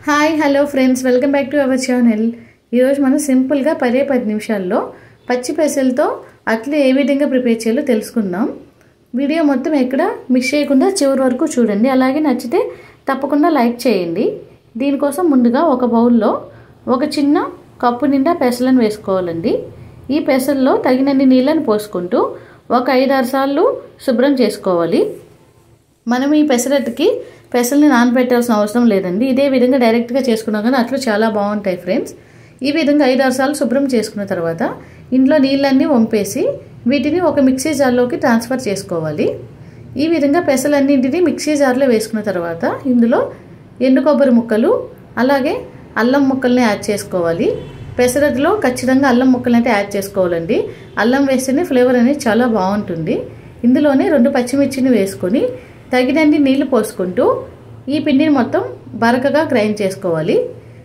Hi hello friends, welcome back to our channel. ఈరోజు మనం సింపుల్గా 10 నిమిషాల్లో పచ్చి పెసలతో అట్లు ఏ విధంగా ప్రిపేర్ చేయాలో తెలుసుకుందాం. వీడియో మొత్తం ఎక్కడ మిస్ చేయకుండా చివరి వరకు చూడండి. అలాగే నచ్చితే తప్పకుండా లైక్ చేయండి. దీనికోసం ముందుగా ఒక బౌల్లో ఒక చిన్న కప్పు నిండా పెసలను వేసుకోవాలండి. ఈ పెసల్లో తగినన్ని నీళ్ళని పోసుకుంటూ ఒక 5-6 సార్లు శుభ్రం చేసుకోవాలి. మనం ఈ పెసరట్టుకి పెసల్ని నానబెట్టాల్సిన అవసరం లేదండి. ఇదే విధంగా డైరెక్ట్గా చేసుకున్నాం కానీ అట్లు చాలా బాగుంటాయి ఫ్రెండ్స్. ఈ విధంగా 5-6 సార్లు శుభ్రం చేసుకున్న తర్వాత ఇంట్లో నీళ్ళన్నీ వంపేసి వీటిని ఒక మిక్సీ జార్లోకి ట్రాన్స్ఫర్ చేసుకోవాలి. ఈ విధంగా పెసలన్నింటినీ మిక్సీ జార్లో వేసుకున్న తర్వాత ఇందులో ఎండు కొబ్బరి ముక్కలు అలాగే అల్లం ముక్కల్ని యాడ్ చేసుకోవాలి. పెసరట్టులో ఖచ్చితంగా అల్లం ముక్కలు అయితే యాడ్ చేసుకోవాలండి. అల్లం వేస్తేనే ఫ్లేవర్ అనేది చాలా బాగుంటుంది. ఇందులోనే 2 పచ్చిమిర్చిని వేసుకొని తగినన్ని నీళ్లు పోసుకుంటూ ఈ పిండిని మొత్తం బరకగా గ్రైండ్ చేసుకోవాలి.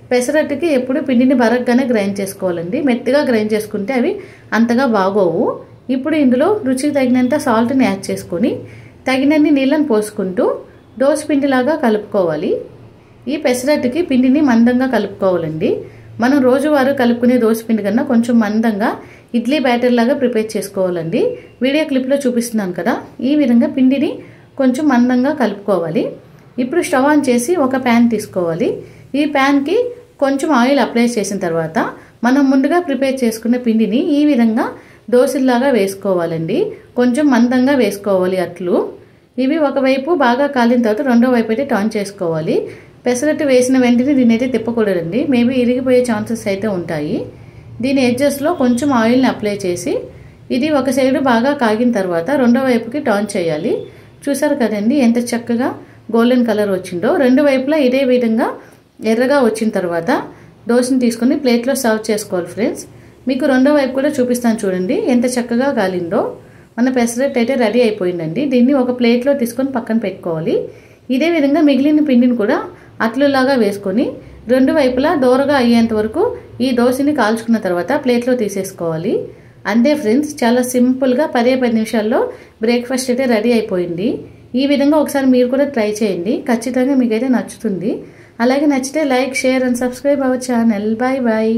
పెసరట్టుకి ఎప్పుడు పిండిని బరకగానే గ్రైండ్ చేసుకోవాలండి. మెత్తగా గ్రైండ్ చేసుకుంటే అవి అంతగా బాగోవు. ఇప్పుడు ఇందులో రుచికి తగినంత సాల్ట్ని యాడ్ చేసుకొని తగినన్ని నీళ్ళని పోసుకుంటూ దోశ పిండిలాగా కలుపుకోవాలి. ఈ పెసరట్టుకి పిండిని మందంగా కలుపుకోవాలండి. మనం రోజువారీ కలుపుకునే దోశ పిండి కన్నా కొంచెం మందంగా ఇడ్లీ బ్యాటర్ లాగా ప్రిపేర్ చేసుకోవాలండి. వీడియో క్లిప్లో చూపిస్తున్నాను కదా, ఈ విధంగా పిండిని కొంచెం మందంగా కలుపుకోవాలి. ఇప్పుడు స్టవ్ ఆన్ చేసి ఒక ప్యాన్ తీసుకోవాలి. ఈ ప్యాన్కి కొంచెం ఆయిల్ అప్లై చేసిన తర్వాత మనం ముందుగా ప్రిపేర్ చేసుకున్న పిండిని ఈ విధంగా దోశల్లాగా వేసుకోవాలండి. కొంచెం మందంగా వేసుకోవాలి అట్లు. ఇవి ఒకవైపు బాగా కాలిన తర్వాత రెండో వైపు అయితే టర్న్ చేసుకోవాలి. పెసరట్టు వేసిన వెంటనే దీన్ని అయితే తిప్పకూడదండి. మేబీ ఇరిగిపోయే ఛాన్సెస్ అయితే ఉంటాయి. దీని ఎడ్జెస్లో కొంచెం ఆయిల్ని అప్లై చేసి ఇది ఒక సైడు బాగా కాగిన తర్వాత రెండో వైపుకి టర్న్ చేయాలి. చూసారు కదండి ఎంత చక్కగా గోల్డెన్ కలర్ వచ్చిందో. రెండు వైపులా ఇదే విధంగా ఎర్రగా వచ్చిన తర్వాత దోశని తీసుకొని ప్లేట్లో సర్వ్ చేసుకోవాలి ఫ్రెండ్స్. మీకు రెండో వైపు కూడా చూపిస్తాను చూడండి ఎంత చక్కగా కాలిందో. మన పెసరట్టు అయితే రెడీ అయిపోయిందండి. దీన్ని ఒక ప్లేట్లో తీసుకొని పక్కన పెట్టుకోవాలి. ఇదే విధంగా మిగిలిన పిండిని కూడా అట్లులాగా వేసుకొని రెండు వైపులా దోరగా అయ్యేంత వరకు ఈ దోశని కాల్చుకున్న తర్వాత ప్లేట్లో తీసేసుకోవాలి. అంతే ఫ్రెండ్స్, చాలా సింపుల్గా 10 నిమిషాల్లో బ్రేక్ఫాస్ట్ అయితే రెడీ అయిపోయింది. ఈ విధంగా ఒకసారి మీరు కూడా ట్రై చేయండి. ఖచ్చితంగా మీకైతే నచ్చుతుంది. అలాగే నచ్చితే like, share and subscribe our channel. Bye bye.